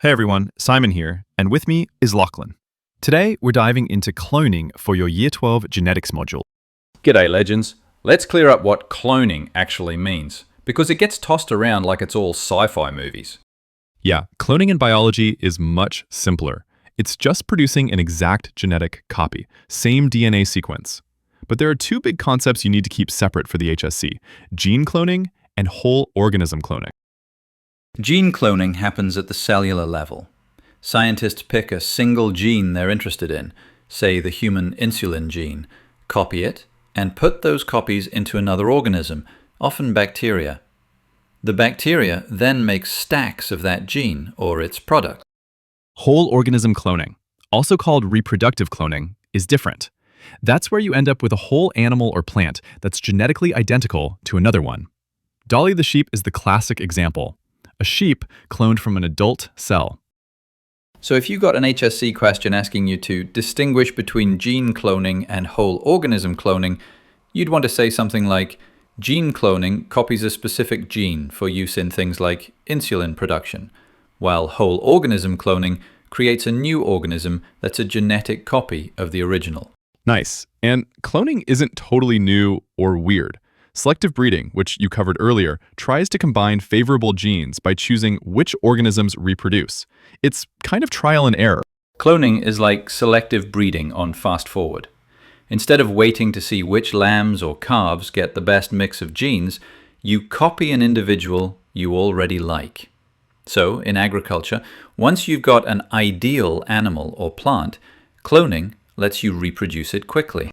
Hey everyone, Simon here, and with me is Lachlan. Today, we're diving into cloning for your Year 12 genetics module. G'day legends. Let's clear up what cloning actually means, because it gets tossed around like it's all sci-fi movies. Yeah, cloning in biology is much simpler. It's just producing an exact genetic copy, same DNA sequence. But there are two big concepts you need to keep separate for the HSC: gene cloning and whole organism cloning. Gene cloning happens at the cellular level. Scientists pick a single gene they're interested in, say the human insulin gene, copy it, and put those copies into another organism, often bacteria. The bacteria then makes stacks of that gene or its product. Whole organism cloning, also called reproductive cloning, is different. That's where you end up with a whole animal or plant that's genetically identical to another one. Dolly the sheep is the classic example. A sheep cloned from an adult cell. So if you got an HSC question asking you to distinguish between gene cloning and whole organism cloning, you'd want to say something like, gene cloning copies a specific gene for use in things like insulin production, while whole organism cloning creates a new organism that's a genetic copy of the original. Nice. And cloning isn't totally new or weird. Selective breeding, which you covered earlier, tries to combine favorable genes by choosing which organisms reproduce. It's kind of trial and error. Cloning is like selective breeding on fast forward. Instead of waiting to see which lambs or calves get the best mix of genes, you copy an individual you already like. So, in agriculture, once you've got an ideal animal or plant, cloning lets you reproduce it quickly.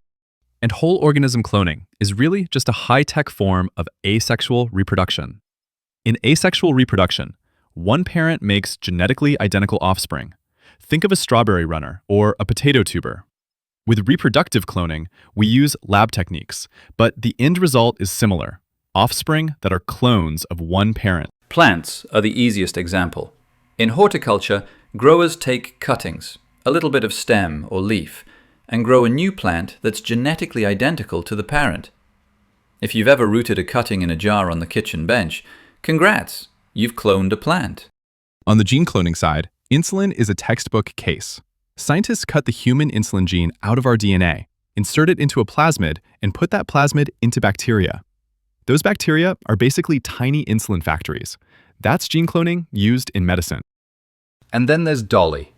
And whole organism cloning is really just a high-tech form of asexual reproduction. In asexual reproduction, one parent makes genetically identical offspring. Think of a strawberry runner or a potato tuber. With reproductive cloning, we use lab techniques, but the end result is similar: offspring that are clones of one parent. Plants are the easiest example. In horticulture, growers take cuttings, a little bit of stem or leaf, and grow a new plant that's genetically identical to the parent. If you've ever rooted a cutting in a jar on the kitchen bench, congrats, you've cloned a plant. On the gene cloning side, insulin is a textbook case. Scientists cut the human insulin gene out of our DNA, insert it into a plasmid, and put that plasmid into bacteria. Those bacteria are basically tiny insulin factories. That's gene cloning used in medicine. And then there's Dolly.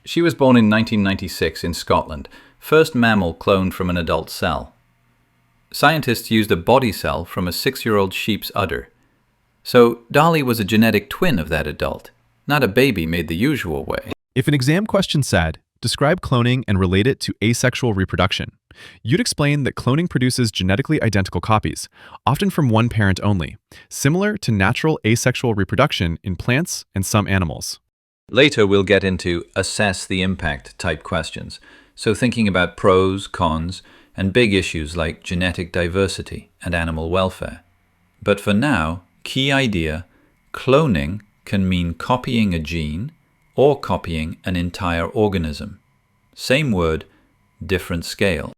She was born in 1996 in Scotland, first mammal cloned from an adult cell. Scientists used a body cell from a 6-year-old sheep's udder. So Dolly was a genetic twin of that adult, not a baby made the usual way. If an exam question said, describe cloning and relate it to asexual reproduction, you'd explain that cloning produces genetically identical copies, often from one parent only, similar to natural asexual reproduction in plants and some animals. Later, we'll get into assess the impact type questions, so thinking about pros, cons, and big issues like genetic diversity and animal welfare. But for now, key idea, cloning can mean copying a gene or copying an entire organism. Same word, different scale.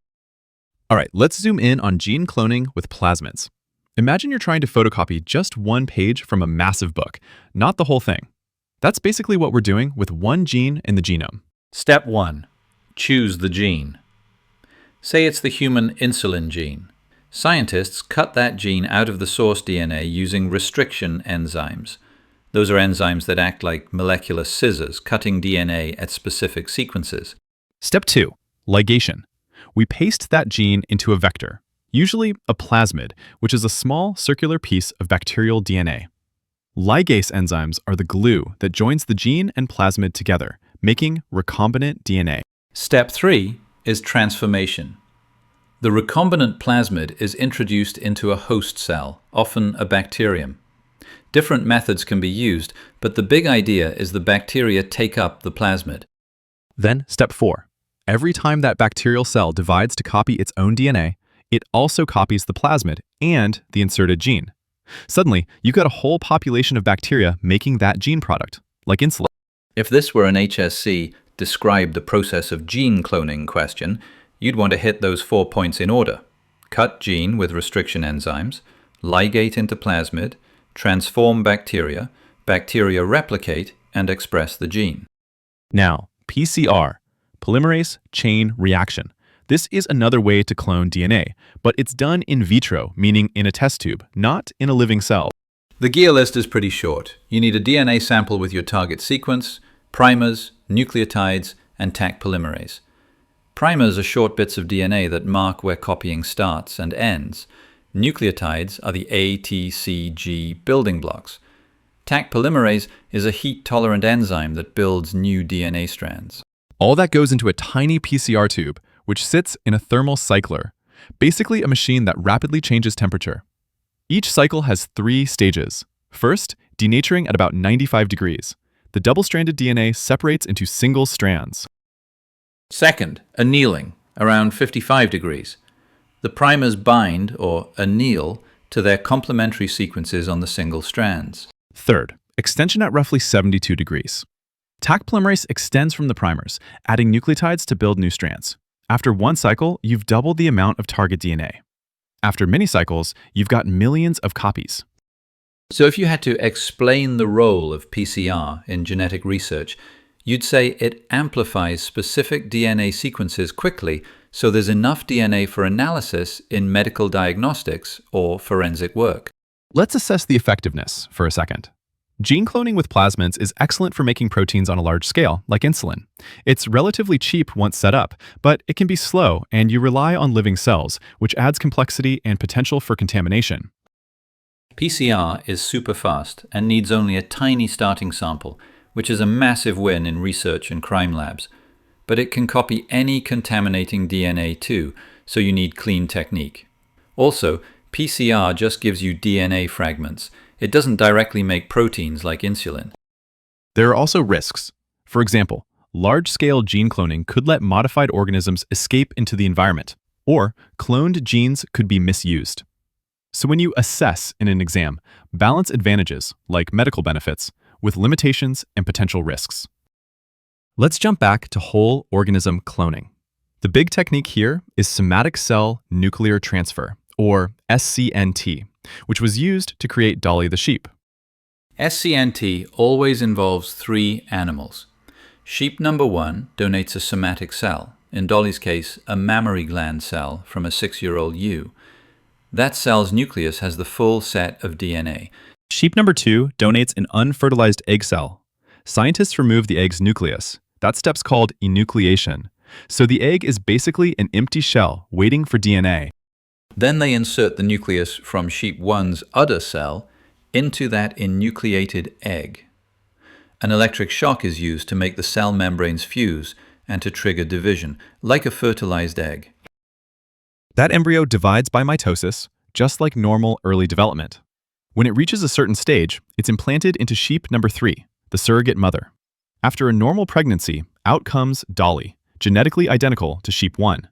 All right, let's zoom in on gene cloning with plasmids. Imagine you're trying to photocopy just one page from a massive book, not the whole thing. That's basically what we're doing with one gene in the genome. Step 1. Choose the gene. Say it's the human insulin gene. Scientists cut that gene out of the source DNA using restriction enzymes. Those are enzymes that act like molecular scissors, cutting DNA at specific sequences. Step 2. Ligation. We paste that gene into a vector, usually a plasmid, which is a small circular piece of bacterial DNA. Ligase enzymes are the glue that joins the gene and plasmid together, making recombinant DNA. Step 3 is transformation. The recombinant plasmid is introduced into a host cell, often a bacterium. Different methods can be used, but the big idea is the bacteria take up the plasmid. Then, step 4. Every time that bacterial cell divides to copy its own DNA, it also copies the plasmid and the inserted gene. Suddenly, you've got a whole population of bacteria making that gene product, like insulin. If this were an HSC describe the process of gene cloning question, you'd want to hit those 4 points in order. Cut gene with restriction enzymes, ligate into plasmid, transform bacteria, bacteria replicate, and express the gene. Now, PCR, polymerase chain reaction. This is another way to clone DNA, but it's done in vitro, meaning in a test tube, not in a living cell. The gear list is pretty short. You need a DNA sample with your target sequence, primers, nucleotides, and Taq polymerase. Primers are short bits of DNA that mark where copying starts and ends. Nucleotides are the A, T, C, G building blocks. Taq polymerase is a heat-tolerant enzyme that builds new DNA strands. All that goes into a tiny PCR tube, which sits in a thermal cycler, basically a machine that rapidly changes temperature. Each cycle has 3 stages. First, denaturing at about 95 degrees. The double-stranded DNA separates into single strands. Second, annealing, around 55 degrees. The primers bind, or anneal, to their complementary sequences on the single strands. Third, extension at roughly 72 degrees. Taq polymerase extends from the primers, adding nucleotides to build new strands. After one cycle, you've doubled the amount of target DNA. After many cycles, you've got millions of copies. So if you had to explain the role of PCR in genetic research, you'd say it amplifies specific DNA sequences quickly, so there's enough DNA for analysis in medical diagnostics or forensic work. Let's assess the effectiveness for a second. Gene cloning with plasmids is excellent for making proteins on a large scale, like insulin. It's relatively cheap once set up, but it can be slow, and you rely on living cells, which adds complexity and potential for contamination. PCR is super fast and needs only a tiny starting sample, which is a massive win in research and crime labs. But it can copy any contaminating DNA too, so you need clean technique. Also, PCR just gives you DNA fragments. It doesn't directly make proteins like insulin. There are also risks. For example, large-scale gene cloning could let modified organisms escape into the environment, or cloned genes could be misused. So when you assess in an exam, balance advantages, like medical benefits, with limitations and potential risks. Let's jump back to whole organism cloning. The big technique here is somatic cell nuclear transfer, or SCNT, which was used to create Dolly the sheep. SCNT always involves 3 animals. Sheep number 1 donates a somatic cell, in Dolly's case, a mammary gland cell from a 6-year-old ewe. That cell's nucleus has the full set of DNA. Sheep number 2 donates an unfertilized egg cell. Scientists remove the egg's nucleus. That step's called enucleation. So the egg is basically an empty shell waiting for DNA. Then they insert the nucleus from sheep 1's udder cell into that enucleated egg. An electric shock is used to make the cell membranes fuse and to trigger division, like a fertilized egg. That embryo divides by mitosis, just like normal early development. When it reaches a certain stage, it's implanted into sheep number 3, the surrogate mother. After a normal pregnancy, out comes Dolly, genetically identical to sheep 1.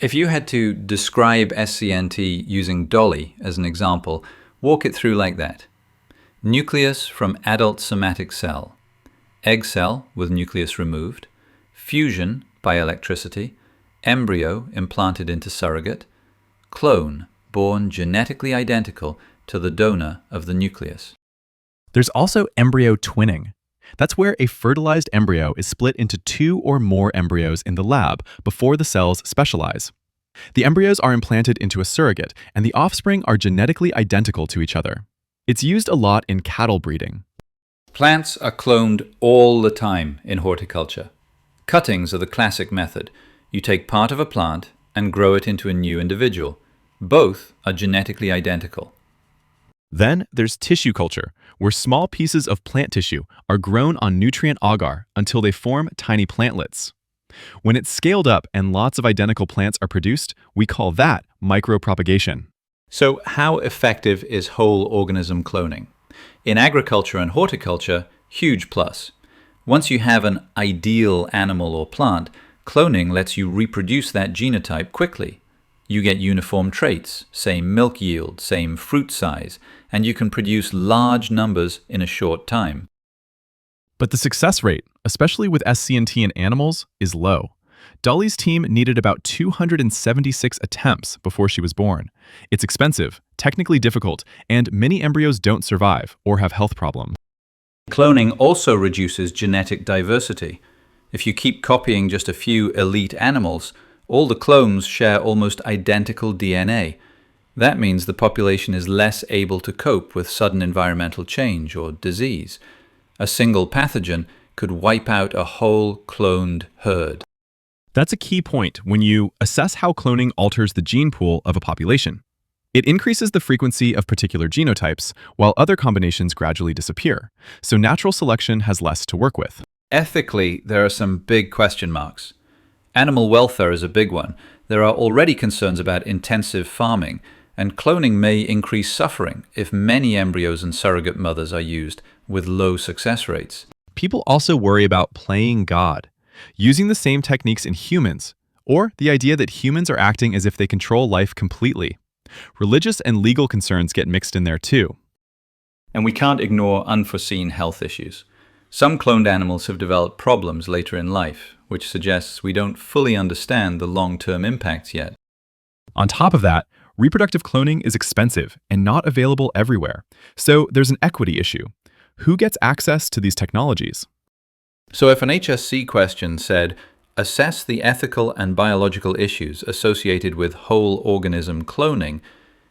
If you had to describe SCNT using Dolly as an example, walk it through like that. Nucleus from adult somatic cell. Egg cell with nucleus removed. Fusion by electricity. Embryo implanted into surrogate. Clone born genetically identical to the donor of the nucleus. There's also embryo twinning. That's where a fertilized embryo is split into 2 or more embryos in the lab before the cells specialize. The embryos are implanted into a surrogate, and the offspring are genetically identical to each other. It's used a lot in cattle breeding. Plants are cloned all the time in horticulture. Cuttings are the classic method. You take part of a plant and grow it into a new individual. Both are genetically identical. Then there's tissue culture, where small pieces of plant tissue are grown on nutrient agar until they form tiny plantlets. When it's scaled up and lots of identical plants are produced, we call that micropropagation. So how effective is whole organism cloning? In agriculture and horticulture, huge plus. Once you have an ideal animal or plant, cloning lets you reproduce that genotype quickly. You get uniform traits, same milk yield, same fruit size, and you can produce large numbers in a short time. But the success rate, especially with SCNT in animals, is low. Dolly's team needed about 276 attempts before she was born. It's expensive, technically difficult, and many embryos don't survive or have health problems. Cloning also reduces genetic diversity. If you keep copying just a few elite animals, all the clones share almost identical DNA. That means the population is less able to cope with sudden environmental change or disease. A single pathogen could wipe out a whole cloned herd. That's a key point when you assess how cloning alters the gene pool of a population. It increases the frequency of particular genotypes, while other combinations gradually disappear, so natural selection has less to work with. Ethically, there are some big question marks. Animal welfare is a big one. There are already concerns about intensive farming, and cloning may increase suffering if many embryos and surrogate mothers are used with low success rates. People also worry about playing God, using the same techniques in humans, or the idea that humans are acting as if they control life completely. Religious and legal concerns get mixed in there too. And we can't ignore unforeseen health issues. Some cloned animals have developed problems later in life, which suggests we don't fully understand the long-term impacts yet. On top of that, reproductive cloning is expensive and not available everywhere, so there's an equity issue. Who gets access to these technologies? So if an HSC question said, assess the ethical and biological issues associated with whole organism cloning,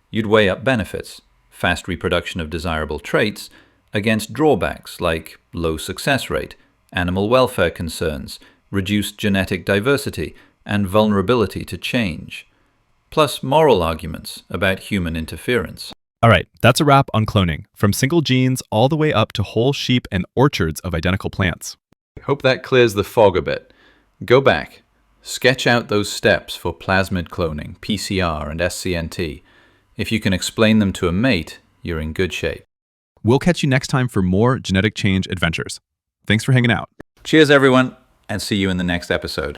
you'd weigh up benefits, fast reproduction of desirable traits, against drawbacks like low success rate, animal welfare concerns, reduced genetic diversity, and vulnerability to change, plus moral arguments about human interference. All right, that's a wrap on cloning, from single genes all the way up to whole sheep and orchards of identical plants. Hope that clears the fog a bit. Go back, sketch out those steps for plasmid cloning, PCR, and SCNT. If you can explain them to a mate, you're in good shape. We'll catch you next time for more genetic change adventures. Thanks for hanging out. Cheers, everyone, and see you in the next episode.